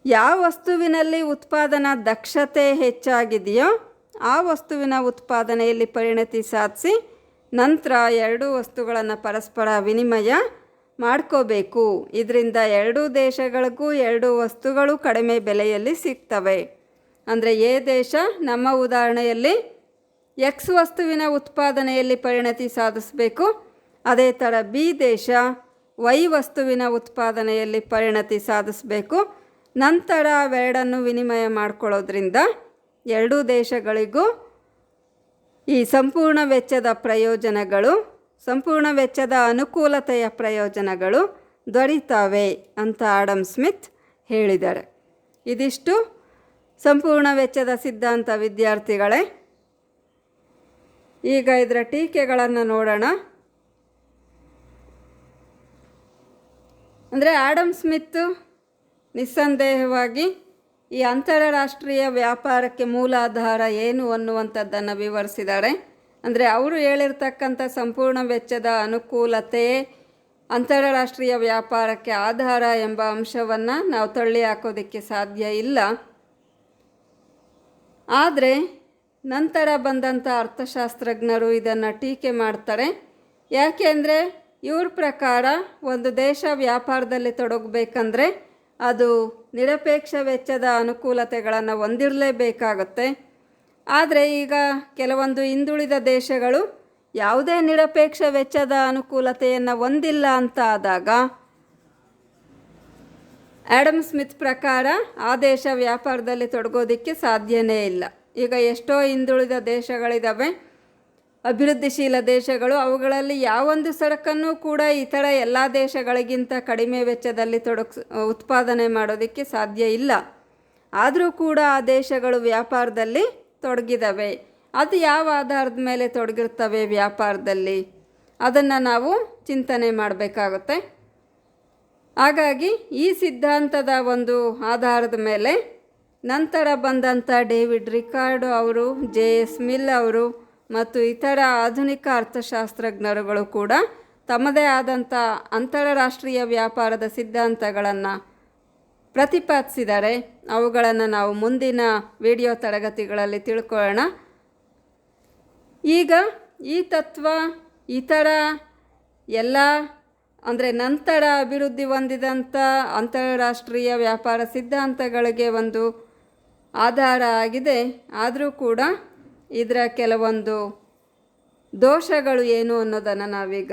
ಯಾವ ವಸ್ತುವಿನಲ್ಲಿ ಉತ್ಪಾದನಾ ದಕ್ಷತೆ ಹೆಚ್ಚಾಗಿದೆಯೋ ಆ ವಸ್ತುವಿನ ಉತ್ಪಾದನೆಯಲ್ಲಿ ಪರಿಣತಿ ಸಾಧಿಸಿ ನಂತರ ಎರಡೂ ವಸ್ತುಗಳನ್ನು ಪರಸ್ಪರ ವಿನಿಮಯ ಮಾಡ್ಕೋಬೇಕು. ಇದರಿಂದ ಎರಡೂ ದೇಶಗಳಿಗೂ ಎರಡೂ ವಸ್ತುಗಳು ಕಡಿಮೆ ಬೆಲೆಯಲ್ಲಿ ಸಿಗ್ತವೆ. ಅಂದರೆ ಎ ದೇಶ ನಮ್ಮ ಉದಾಹರಣೆಯಲ್ಲಿ ಎಕ್ಸ್ ವಸ್ತುವಿನ ಉತ್ಪಾದನೆಯಲ್ಲಿ ಪರಿಣತಿ ಸಾಧಿಸಬೇಕು. ಅದೇ ಥರ ಬಿ ದೇಶ ವೈ ವಸ್ತುವಿನ ಉತ್ಪಾದನೆಯಲ್ಲಿ ಪರಿಣತಿ ಸಾಧಿಸಬೇಕು. ನಂತರ ಅವೆರಡನ್ನು ವಿನಿಮಯ ಮಾಡಿಕೊಳ್ಳೋದ್ರಿಂದ ಎರಡೂ ದೇಶಗಳಿಗೂ ಈ ಸಂಪೂರ್ಣ ವೆಚ್ಚದ ಪ್ರಯೋಜನಗಳು, ಸಂಪೂರ್ಣ ವೆಚ್ಚದ ಅನುಕೂಲತೆಯ ಪ್ರಯೋಜನಗಳು ದೊರೀತಾವೆ ಅಂತ ಆಡಮ್ ಸ್ಮಿತ್ ಹೇಳಿದ್ದಾರೆ. ಇದಿಷ್ಟು ಸಂಪೂರ್ಣ ವೆಚ್ಚದ ಸಿದ್ಧಾಂತ ವಿದ್ಯಾರ್ಥಿಗಳೇ. ಈಗ ಇದರ ಟೀಕೆಗಳನ್ನು ನೋಡೋಣ. ಅಂದರೆ ಆಡಮ್ ಸ್ಮಿತ್ ನಿಸ್ಸಂದೇಹವಾಗಿ ಈ ಅಂತಾರಾಷ್ಟ್ರೀಯ ವ್ಯಾಪಾರಕ್ಕೆ ಮೂಲಾಧಾರ ಏನು ಅನ್ನುವಂಥದ್ದನ್ನು ವಿವರಿಸಿದ್ದಾರೆ. ಅಂದರೆ ಅವರು ಹೇಳಿರ್ತಕ್ಕಂಥ ಸಂಪೂರ್ಣ ವೆಚ್ಚದ ಅನುಕೂಲತೆ ಅಂತಾರಾಷ್ಟ್ರೀಯ ವ್ಯಾಪಾರಕ್ಕೆ ಆಧಾರ ಎಂಬ ಅಂಶವನ್ನು ನಾವು ತಳ್ಳಿ ಹಾಕೋದಕ್ಕೆ ಸಾಧ್ಯ ಇಲ್ಲ. ಆದರೆ ನಂತರ ಬಂದಂಥ ಅರ್ಥಶಾಸ್ತ್ರಜ್ಞರು ಇದನ್ನು ಟೀಕೆ ಮಾಡ್ತಾರೆ. ಯಾಕೆಂದರೆ ಇವ್ರ ಪ್ರಕಾರ ಒಂದು ದೇಶ ವ್ಯಾಪಾರದಲ್ಲಿ ತೊಡಗಬೇಕಂದ್ರೆ ಅದು ನಿರಪೇಕ್ಷ ವೆಚ್ಚದ ಅನುಕೂಲತೆಗಳನ್ನು ಹೊಂದಿರಲೇಬೇಕಾಗುತ್ತೆ. ಆದರೆ ಈಗ ಕೆಲವೊಂದು ಹಿಂದುಳಿದ ದೇಶಗಳು ಯಾವುದೇ ನಿರಪೇಕ್ಷ ವೆಚ್ಚದ ಅನುಕೂಲತೆಯನ್ನು ಹೊಂದಿಲ್ಲ ಅಂತ ಆದಾಗ ಆಡಮ್ ಸ್ಮಿತ್ ಪ್ರಕಾರ ಆ ದೇಶ ವ್ಯಾಪಾರದಲ್ಲಿ ತೊಡಗೋದಕ್ಕೆ ಸಾಧ್ಯನೇ ಇಲ್ಲ. ಈಗ ಎಷ್ಟೋ ಹಿಂದುಳಿದ ದೇಶಗಳಿದ್ದಾವೆ, ಅಭಿವೃದ್ಧಿಶೀಲ ದೇಶಗಳು. ಅವುಗಳಲ್ಲಿ ಯಾವೊಂದು ಸರಕನ್ನು ಕೂಡ ಇತರ ಎಲ್ಲ ದೇಶಗಳಿಗಿಂತ ಕಡಿಮೆ ವೆಚ್ಚದಲ್ಲಿ ಉತ್ಪಾದನೆ ಮಾಡೋದಕ್ಕೆ ಸಾಧ್ಯ ಇಲ್ಲ. ಆದರೂ ಕೂಡ ಆ ದೇಶಗಳು ವ್ಯಾಪಾರದಲ್ಲಿ ತೊಡಗಿದ್ದಾವೆ. ಅದು ಯಾವ ಆಧಾರದ ಮೇಲೆ ತೊಡಗಿರ್ತವೆ ವ್ಯಾಪಾರದಲ್ಲಿ, ಅದನ್ನು ನಾವು ಚಿಂತನೆ ಮಾಡಬೇಕಾಗುತ್ತೆ. ಹಾಗಾಗಿ ಈ ಸಿದ್ಧಾಂತದ ಒಂದು ಆಧಾರದ ಮೇಲೆ ನಂತರ ಬಂದಂಥ ಡೇವಿಡ್ ರಿಕಾರ್ಡೋ ಅವರು, JS ಮಿಲ್ ಅವರು ಮತ್ತು ಇತರ ಆಧುನಿಕ ಅರ್ಥಶಾಸ್ತ್ರಜ್ಞರುಗಳು ಕೂಡ ತಮ್ಮದೇ ಆದಂಥ ಅಂತಾರಾಷ್ಟ್ರೀಯ ವ್ಯಾಪಾರದ ಸಿದ್ಧಾಂತಗಳನ್ನು ಪ್ರತಿಪಾದಿಸಿದ್ದಾರೆ. ಅವುಗಳನ್ನು ನಾವು ಮುಂದಿನ ವಿಡಿಯೋ ತರಗತಿಗಳಲ್ಲಿ ತಿಳ್ಕೊಳ್ಳೋಣ. ಈಗ ಈ ತತ್ವ ಇತರ ಎಲ್ಲ ಅಂದರೆ ನಂತರ ಅಭಿವೃದ್ಧಿ ಹೊಂದಿದಂಥ ಅಂತಾರಾಷ್ಟ್ರೀಯ ವ್ಯಾಪಾರ ಸಿದ್ಧಾಂತಗಳಿಗೆ ಒಂದು ಆಧಾರ ಆಗಿದೆ. ಆದರೂ ಕೂಡ ಇದರ ಕೆಲವೊಂದು ದೋಷಗಳು ಏನು ಅನ್ನೋದನ್ನು ನಾವೀಗ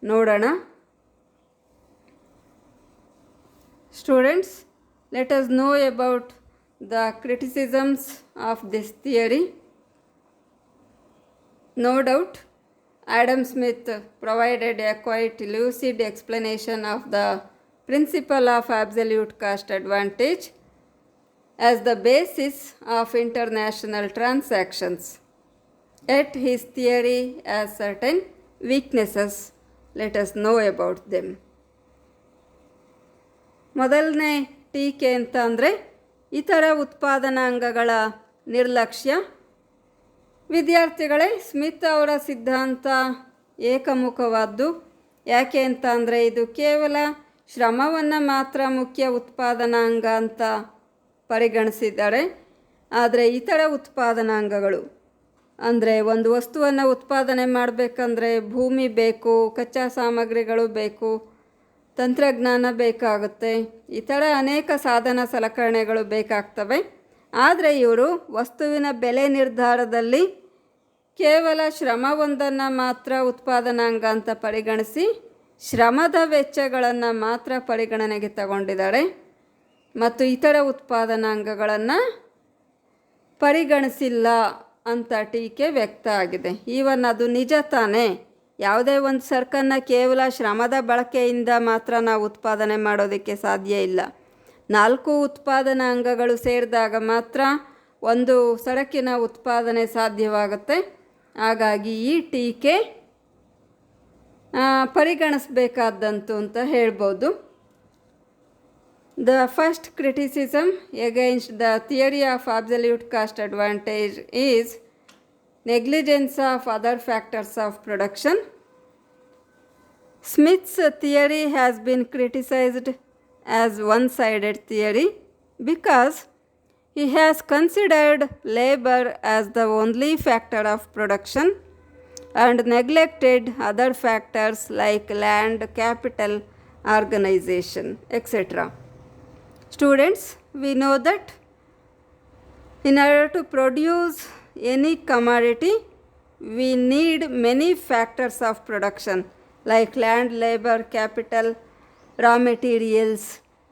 ನೋಡೋಣ. Students, let us know about the criticisms of this theory. No doubt, Adam Smith provided a quite lucid explanation of the principle of absolute cost advantage as the basis of international transactions. Yet his theory has certain weaknesses. Let us know about them. ಮೊದಲನೇ ಟೀಕೆ ಅಂತ ಅಂದರೆ ಇತರ ಉತ್ಪಾದನಾಂಗಗಳ ನಿರ್ಲಕ್ಷ್ಯ. ವಿದ್ಯಾರ್ಥಿಗಳೇ, Smith ಅವರ ಸಿದ್ಧಾಂತ ಏಕಮುಖವಾದ್ದು. ಯಾಕೆ ಅಂತ ಅಂದರೆ ಇದು ಕೇವಲ ಶ್ರಮವನ್ನು ಮಾತ್ರ ಮುಖ್ಯ ಉತ್ಪಾದನಾಂಗ ಅಂತ ಪರಿಗಣಿಸಿದ್ದಾರೆ. ಆದರೆ ಇತರ ಉತ್ಪಾದನಾಂಗಗಳು ಅಂದರೆ ಒಂದು ವಸ್ತುವನ್ನು ಉತ್ಪಾದನೆ ಮಾಡಬೇಕಂದ್ರೆ ಭೂಮಿ ಬೇಕು, ಕಚ್ಚಾ ಸಾಮಗ್ರಿಗಳು ಬೇಕು, ತಂತ್ರಜ್ಞಾನ ಬೇಕಾಗುತ್ತೆ, ಇತರ ಅನೇಕ ಸಾಧನ ಸಲಕರಣೆಗಳು ಬೇಕಾಗ್ತವೆ. ಆದರೆ ಇವರು ವಸ್ತುವಿನ ಬೆಲೆ ನಿರ್ಧಾರದಲ್ಲಿ ಕೇವಲ ಶ್ರಮವೊಂದನ್ನು ಮಾತ್ರ ಉತ್ಪಾದನಾಂಗ ಅಂತ ಪರಿಗಣಿಸಿ ಶ್ರಮದ ವೆಚ್ಚಗಳನ್ನು ಮಾತ್ರ ಪರಿಗಣನೆಗೆ ತಗೊಂಡಿದ್ದಾರೆ ಮತ್ತು ಇತರ ಉತ್ಪಾದನಾಂಗಗಳನ್ನು ಪರಿಗಣಿಸಿಲ್ಲ ಅಂತ ಟೀಕೆ ವ್ಯಕ್ತ ಆಗಿದೆ. ಈವನ್ ಅದು ನಿಜ ತಾನೇ. ಯಾವುದೇ ಒಂದು ಸರಕನ್ನು ಕೇವಲ ಶ್ರಮದ ಬಳಕೆಯಿಂದ ಮಾತ್ರ ನಾವು ಉತ್ಪಾದನೆ ಮಾಡೋದಕ್ಕೆ ಸಾಧ್ಯ ಇಲ್ಲ. 4 ಉತ್ಪಾದನಾಂಗಗಳು ಸೇರಿದಾಗ ಮಾತ್ರ ಒಂದು ಸರಕಿನ ಉತ್ಪಾದನೆ ಸಾಧ್ಯವಾಗುತ್ತೆ. ಹಾಗಾಗಿ ಈ ಟೀಕೆ ಪರಿಗಣಿಸಬೇಕಾದಂತು ಅಂತ ಹೇಳ್ಬೋದು. The first criticism against the theory of absolute cost advantage is negligence of other factors of production. Smith's theory has been criticized as one-sided theory because he has considered labor as the only factor of production and neglected other factors like land, capital, organization, etc. Students, we know that in order to produce any commodity, we need many factors of production like land, labor, capital, raw materials,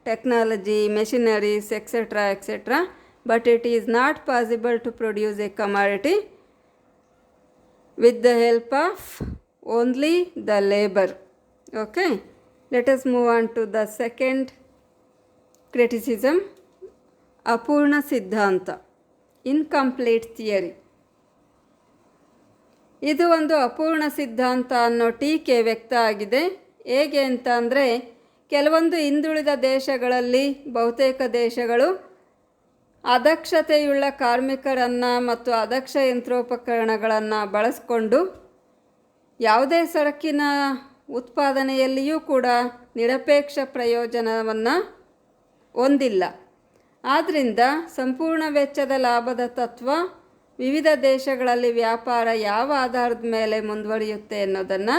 technology, machineries, etc., etc. But it is not possible to produce a commodity with the help of only the labor. Okay, let us move on to the second criticism, ಅಪೂರ್ಣ ಸಿದ್ಧಾಂತ, incomplete theory. ಇದು ಒಂದು ಅಪೂರ್ಣ ಸಿದ್ಧಾಂತ ಅನ್ನೋ ಟೀಕೆ ವ್ಯಕ್ತ ಆಗಿದೆ. ಹೇಗೆ ಅಂತ ಅಂದರೆ ಕೆಲವೊಂದು ಹಿಂದುಳಿದ ದೇಶಗಳಲ್ಲಿ ಬಹುತೇಕ ದೇಶಗಳು ಅದಕ್ಷತೆಯುಳ್ಳ ಕಾರ್ಮಿಕರನ್ನು ಮತ್ತು ಅದಕ್ಷ ಯಂತ್ರೋಪಕರಣಗಳನ್ನು ಬಳಸಿಕೊಂಡು ಯಾವುದೇ ಸರಕಿನ ಉತ್ಪಾದನೆಯಲ್ಲಿಯೂ ಕೂಡ ನಿರಪೇಕ್ಷ ಪ್ರಯೋಜನವನ್ನು ಹೊಂದಿಲ್ಲ. ಆದ್ದರಿಂದ ಸಂಪೂರ್ಣ ವೆಚ್ಚದ ಲಾಭದ ತತ್ವ ವಿವಿಧ ದೇಶಗಳಲ್ಲಿ ವ್ಯಾಪಾರ ಯಾವ ಆಧಾರದ ಮೇಲೆ ಮುಂದುವರಿಯುತ್ತೆ ಅನ್ನೋದನ್ನು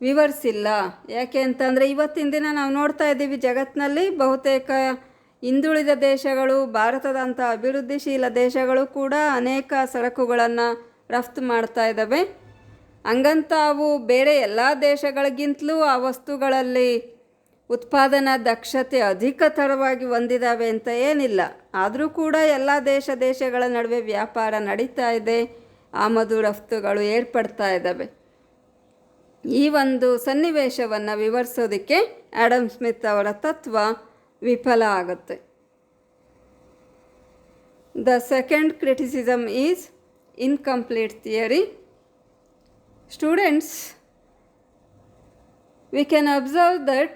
ವಿವರಿಸಿಲ್ಲ. ಯಾಕೆ ಅಂತಂದರೆ ಇವತ್ತಿನ ದಿನ ನಾವು ನೋಡ್ತಾ ಇದ್ದೀವಿ, ಜಗತ್ತಿನಲ್ಲಿ ಬಹುತೇಕ ಹಿಂದುಳಿದ ದೇಶಗಳು, ಭಾರತದಂಥ ಅಭಿವೃದ್ಧಿಶೀಲ ದೇಶಗಳು ಕೂಡ ಅನೇಕ ಸರಕುಗಳನ್ನು ರಫ್ತು ಮಾಡ್ತಾ ಇದ್ದಾವೆ. ಹಂಗಂತ ಅವು ಬೇರೆ ಎಲ್ಲ ದೇಶಗಳಿಗಿಂತಲೂ ಆ ವಸ್ತುಗಳಲ್ಲಿ ಉತ್ಪಾದನಾ ದಕ್ಷತೆ ಅಧಿಕತರವಾಗಿ ಹೊಂದಿದ್ದಾವೆ ಅಂತ ಏನಿಲ್ಲ. ಆದರೂ ಕೂಡ ಎಲ್ಲ ದೇಶಗಳ ನಡುವೆ ವ್ಯಾಪಾರ ನಡೀತಾ ಇದೆ, ಆಮದು ರಫ್ತುಗಳು ಏರ್ಪಡ್ತಾ ಇದ್ದಾವೆ. ಈ ಒಂದು ಸನ್ನಿವೇಶವನ್ನು ವಿವರಿಸೋದಕ್ಕೆ ಆಡಮ್ ಸ್ಮಿತ್ ಅವರ ತತ್ವ ವಿಫಲ ಆಗುತ್ತೆ. The second criticism is incomplete theory. Students, we can observe that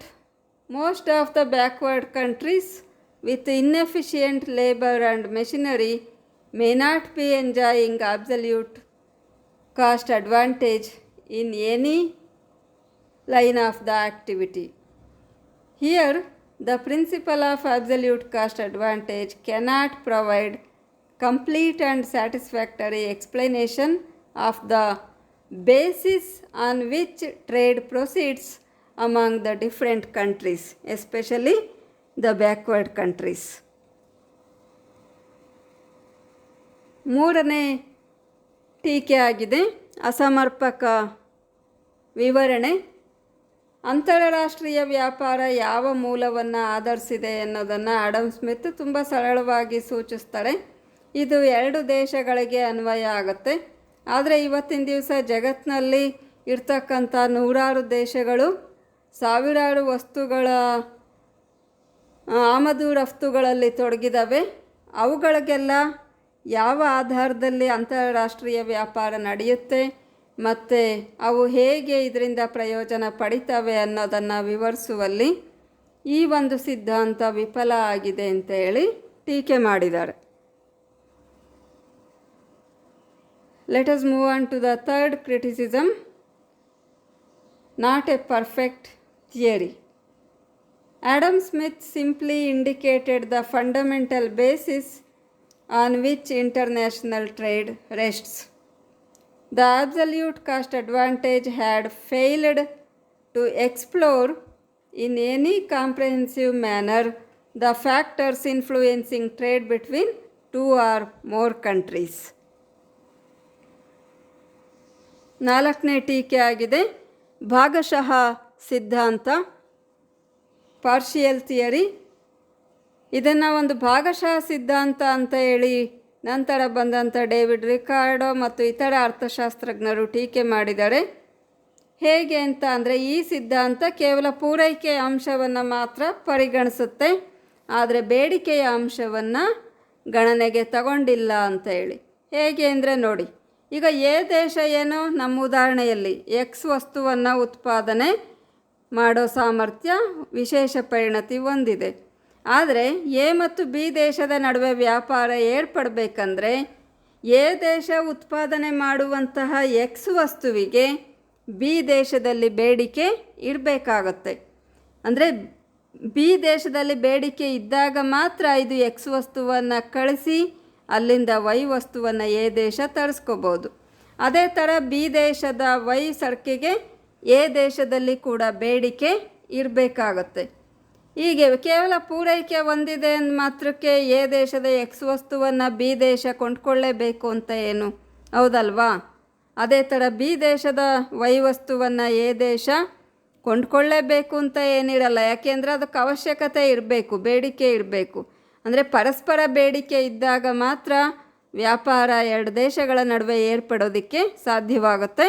most of the backward countries with inefficient labor and machinery may not be enjoying absolute cost advantage in any line of the activity. Here, the principle of absolute cost advantage cannot provide complete and satisfactory explanation of the basis on which trade proceeds among the different countries, especially the backward countries. ಮೂರನೇ ಟೀಕೆ ಆಗಿದೆ, ಅಸಮರ್ಪಕ ವಿವರಣೆ. ಅಂತಾರಾಷ್ಟ್ರೀಯ ವ್ಯಾಪಾರ ಯಾವ ಮೂಲವನ್ನು ಆಧರಿಸಿದೆ ಅನ್ನೋದನ್ನು ಆಡಮ್ ಸ್ಮಿತ್ ತುಂಬ ಸರಳವಾಗಿ ಸೂಚಿಸ್ತಾರೆ. ಇದು 2 ದೇಶಗಳಿಗೆ ಅನ್ವಯ ಆಗುತ್ತೆ. ಆದರೆ ಇವತ್ತಿನ ದಿವಸ ಜಗತ್ತಿನಲ್ಲಿ ಇರ್ತಕ್ಕಂಥ ನೂರಾರು ದೇಶಗಳು ಸಾವಿರಾರು ವಸ್ತುಗಳ ಆಮದು ರಫ್ತುಗಳಲ್ಲಿ ತೊಡಗಿದ್ದಾವೆ. ಅವುಗಳಿಗೆಲ್ಲ ಯಾವ ಆಧಾರದಲ್ಲಿ ಅಂತಾರಾಷ್ಟ್ರೀಯ ವ್ಯಾಪಾರ ನಡೆಯುತ್ತೆ ಮತ್ತು ಅವು ಹೇಗೆ ಇದರಿಂದ ಪ್ರಯೋಜನ ಪಡಿತವೆ ಅನ್ನೋದನ್ನು ವಿವರಿಸುವಲ್ಲಿ ಈ ಒಂದು ಸಿದ್ಧಾಂತ ವಿಫಲ ಆಗಿದೆ ಅಂತ ಹೇಳಿ ಟೀಕೆ ಮಾಡಿದ್ದಾರೆ. Let us move on to the third criticism. Not a perfect theory. Adam Smith simply indicated the fundamental basis on which international trade rests. The absolute cost advantage had failed to explore in any comprehensive manner the factors influencing trade between 2 or more countries. 4ನೇ ಟೀಕೆ ಆಗಿದೆ ಭಾಗಶಃ ಸಿದ್ಧಾಂತ, partial theory. ಇದನ್ನು ಒಂದು ಭಾಗಶಃ ಸಿದ್ಧಾಂತ ಅಂತ ಹೇಳಿ ನಂತರ ಬಂದಂಥ ಡೇವಿಡ್ ರಿಕಾರ್ಡೋ ಮತ್ತು ಇತರ ಅರ್ಥಶಾಸ್ತ್ರಜ್ಞರು ಟೀಕೆ ಮಾಡಿದ್ದಾರೆ. ಹೇಗೆ ಅಂತ ಅಂದರೆ ಈ ಸಿದ್ಧಾಂತ ಕೇವಲ ಪೂರೈಕೆಯ ಅಂಶವನ್ನು ಮಾತ್ರ ಪರಿಗಣಿಸುತ್ತೆ, ಆದರೆ ಬೇಡಿಕೆಯ ಅಂಶವನ್ನು ಗಣನೆಗೆ ತಗೊಂಡಿಲ್ಲ ಅಂತ ಹೇಳಿ. ಹೇಗೆ ಅಂದರೆ ನೋಡಿ, ಈಗ ಎ ದೇಶ ಏನೋ ನಮ್ಮ ಉದಾಹರಣೆಯಲ್ಲಿ ಎಕ್ಸ್ ವಸ್ತುವನ್ನು ಉತ್ಪಾದನೆ ಮಾಡೋ ಸಾಮರ್ಥ್ಯ ವಿಶೇಷ ಪರಿಣತಿ ಹೊಂದಿದೆ. ಆದರೆ ಎ ಮತ್ತು ಬಿ ದೇಶದ ನಡುವೆ ವ್ಯಾಪಾರ ಏರ್ಪಡಬೇಕಂದ್ರೆ ಎ ದೇಶ ಉತ್ಪಾದನೆ ಮಾಡುವಂತಹ ಎಕ್ಸ್ ವಸ್ತುವಿಗೆ ಬಿ ದೇಶದಲ್ಲಿ ಬೇಡಿಕೆ ಇರಬೇಕಾಗತ್ತೆ. ಅಂದರೆ ಬಿ ದೇಶದಲ್ಲಿ ಬೇಡಿಕೆ ಇದ್ದಾಗ ಮಾತ್ರ ಇದು ಎಕ್ಸ್ ವಸ್ತುವನ್ನು ಕಳಿಸಿ ಅಲ್ಲಿಂದ ವೈ ವಸ್ತುವನ್ನು ಎ ದೇಶ ತರಿಸ್ಕೋಬೋದು. ಅದೇ ಥರ ಬಿ ದೇಶದ ವೈ ಸರಕಿಗೆ ಎ ದೇಶದಲ್ಲಿ ಕೂಡ ಬೇಡಿಕೆ ಇರಬೇಕಾಗತ್ತೆ. ಹೀಗೆ ಕೇವಲ ಪೂರೈಕೆ ಹೊಂದಿದೆ ಅಂದ ಮಾತ್ರಕ್ಕೆ ಎ ದೇಶದ ಎಕ್ಸ್ ವಸ್ತುವನ್ನು ಬಿ ದೇಶ ಕೊಂಡ್ಕೊಳ್ಳೇಬೇಕು ಅಂತ ಏನು, ಹೌದಲ್ವಾ? ಅದೇ ಥರ ಬಿ ದೇಶದ ವೈ ವಸ್ತುವನ್ನು ಎ ದೇಶ ಕೊಂಡ್ಕೊಳ್ಳೇಬೇಕು ಅಂತ ಏನಿರಲ್ಲ. ಯಾಕೆಂದರೆ ಅದಕ್ಕೆ ಅವಶ್ಯಕತೆ ಇರಬೇಕು, ಬೇಡಿಕೆ ಇರಬೇಕು. ಅಂದರೆ ಪರಸ್ಪರ ಬೇಡಿಕೆ ಇದ್ದಾಗ ಮಾತ್ರ ವ್ಯಾಪಾರ 2 ದೇಶಗಳ ನಡುವೆ ಏರ್ಪಡೋದಕ್ಕೆ ಸಾಧ್ಯವಾಗುತ್ತೆ.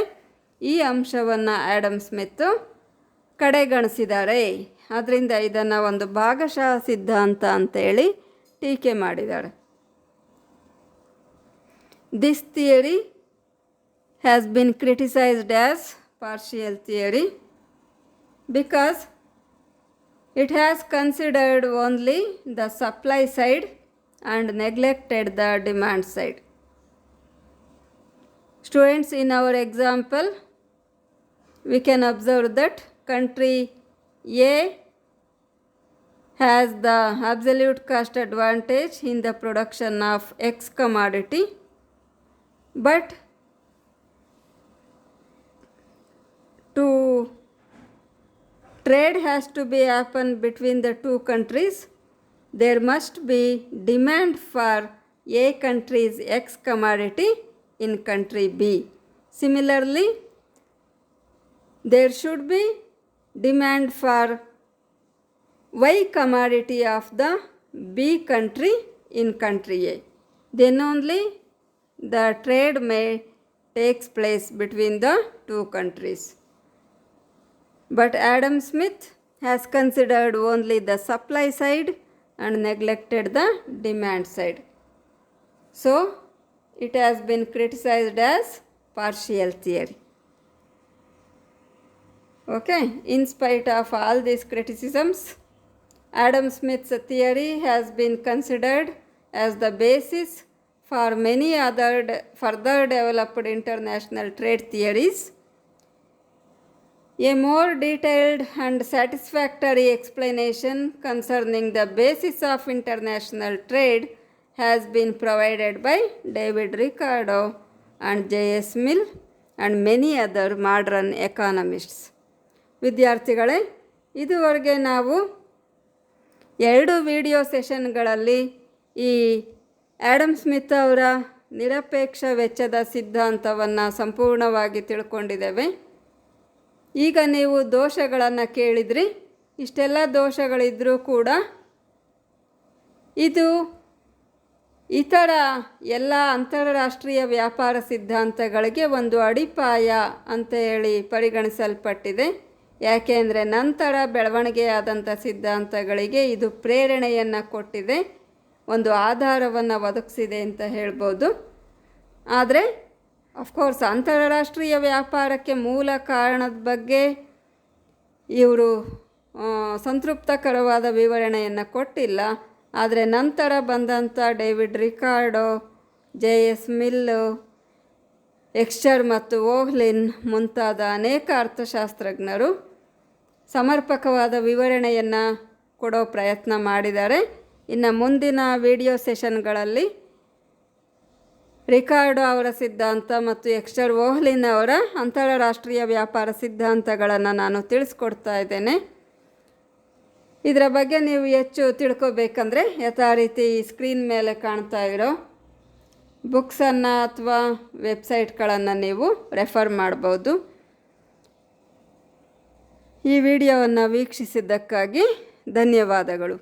ಈ ಅಂಶವನ್ನು ಆಡಮ್ ಸ್ಮಿತ್ ಕಡೆಗಣಿಸಿದ್ದಾರೆ. ಆದ್ದರಿಂದ ಇದನ್ನು ಒಂದು ಭಾಗಶಃ ಸಿದ್ಧಾಂತ ಅಂತೇಳಿ ಟೀಕೆ ಮಾಡಿದ್ದಾರೆ. This theory has been criticised as partial theory because it has considered only the supply side and neglected the demand side. Students, in our example, we can observe that country A has the absolute cost advantage in the production of X commodity, but to trade has to be happen between the 2 countries. There must be demand for A country's X commodity in country B. Similarly, there should be demand for Y commodity of the B country in country A. Then only the trade may takes place between the 2 countries. But Adam Smith has considered only the supply side and neglected the demand side. So, it has been criticized as partial theory. Okay, in spite of all these criticisms, Adam Smith's theory has been considered as the basis for many other further developed international trade theories. A more detailed and satisfactory explanation concerning the basis of international trade has been provided by David Ricardo and J.S. Mill and many other modern economists. ವಿದ್ಯಾರ್ಥಿಗಳೇ, ಇದುವರೆಗೆ ನಾವು 2 video ಸೆಷನ್ಗಳಲ್ಲಿ ಈ Adam Smith ಅವರ ನಿರಪೇಕ್ಷ ವೆಚ್ಚದ ಸಿದ್ಧಾಂತವನ್ನು ಸಂಪೂರ್ಣವಾಗಿ ತಿಳ್ಕೊಂಡಿದ್ದೇವೆ. ಈಗ ನೀವು ದೋಷಗಳನ್ನು ಕೇಳಿದ್ರಿ. ಇಷ್ಟೆಲ್ಲ ದೋಷಗಳಿದ್ದರೂ ಕೂಡ ಇದು ಇತರ ಎಲ್ಲ ಅಂತಾರಾಷ್ಟ್ರೀಯ ವ್ಯಾಪಾರ ಸಿದ್ಧಾಂತಗಳಿಗೆ ಒಂದು ಅಡಿಪಾಯ ಅಂತ ಹೇಳಿ ಪರಿಗಣಿಸಲ್ಪಟ್ಟಿದೆ. ಯಾಕೆಂದರೆ ನಂತರ ಬೆಳವಣಿಗೆಯಾದಂಥ ಸಿದ್ಧಾಂತಗಳಿಗೆ ಇದು ಪ್ರೇರಣೆಯನ್ನು ಕೊಟ್ಟಿದೆ, ಒಂದು ಆಧಾರವನ್ನು ಒದಗಿಸಿದೆ ಅಂತ ಹೇಳ್ಬೋದು. ಆದರೆ ಅಫ್ಕೋರ್ಸ್ ಅಂತಾರಾಷ್ಟ್ರೀಯ ವ್ಯಾಪಾರಕ್ಕೆ ಮೂಲ ಕಾರಣದ ಬಗ್ಗೆ ಇವರು ಸಂತೃಪ್ತಕರವಾದ ವಿವರಣೆಯನ್ನು ಕೊಟ್ಟಿಲ್ಲ. ಆದರೆ ನಂತರ ಬಂದಂಥ ಡೇವಿಡ್ ರಿಕಾರ್ಡೋ, ಜೆ.ಎಸ್. ಮಿಲ್ಲು, ಎಕ್ಸ್ಚರ್ ಮತ್ತು ವೋಹ್ಲಿನ್ ಮುಂತಾದ ಅನೇಕ ಅರ್ಥಶಾಸ್ತ್ರಜ್ಞರು ಸಮರ್ಪಕವಾದ ವಿವರಣೆಯನ್ನು ಕೊಡೋ ಪ್ರಯತ್ನ ಮಾಡಿದ್ದಾರೆ. ಇನ್ನು ಮುಂದಿನ ವಿಡಿಯೋ ಸೆಷನ್ಗಳಲ್ಲಿ ರಿಕಾರ್ಡೋ ಅವರ ಸಿದ್ಧಾಂತ ಮತ್ತು ಎಕ್ಸ್ಚರ್ ವೋಹ್ಲಿನ್ ಅವರ ಅಂತಾರಾಷ್ಟ್ರೀಯ ವ್ಯಾಪಾರ ಸಿದ್ಧಾಂತಗಳನ್ನು ನಾನು ತಿಳಿಸ್ಕೊಡ್ತಾ ಇದ್ದೇನೆ. ಇದರ ಬಗ್ಗೆ ನೀವು ಹೆಚ್ಚು ತಿಳ್ಕೊಬೇಕಂದ್ರೆ ಯಥಾ ರೀತಿ ಸ್ಕ್ರೀನ್ ಮೇಲೆ ಕಾಣ್ತಾ ಇರೋ ಬುಕ್ಸನ್ನು ಅಥವಾ ವೆಬ್ಸೈಟ್ಗಳನ್ನು ನೀವು ರೆಫರ್ ಮಾಡ್ಬೋದು. ಈ ವಿಡಿಯೋವನ್ನು ವೀಕ್ಷಿಸಿದ್ದಕ್ಕಾಗಿ ಧನ್ಯವಾದಗಳು.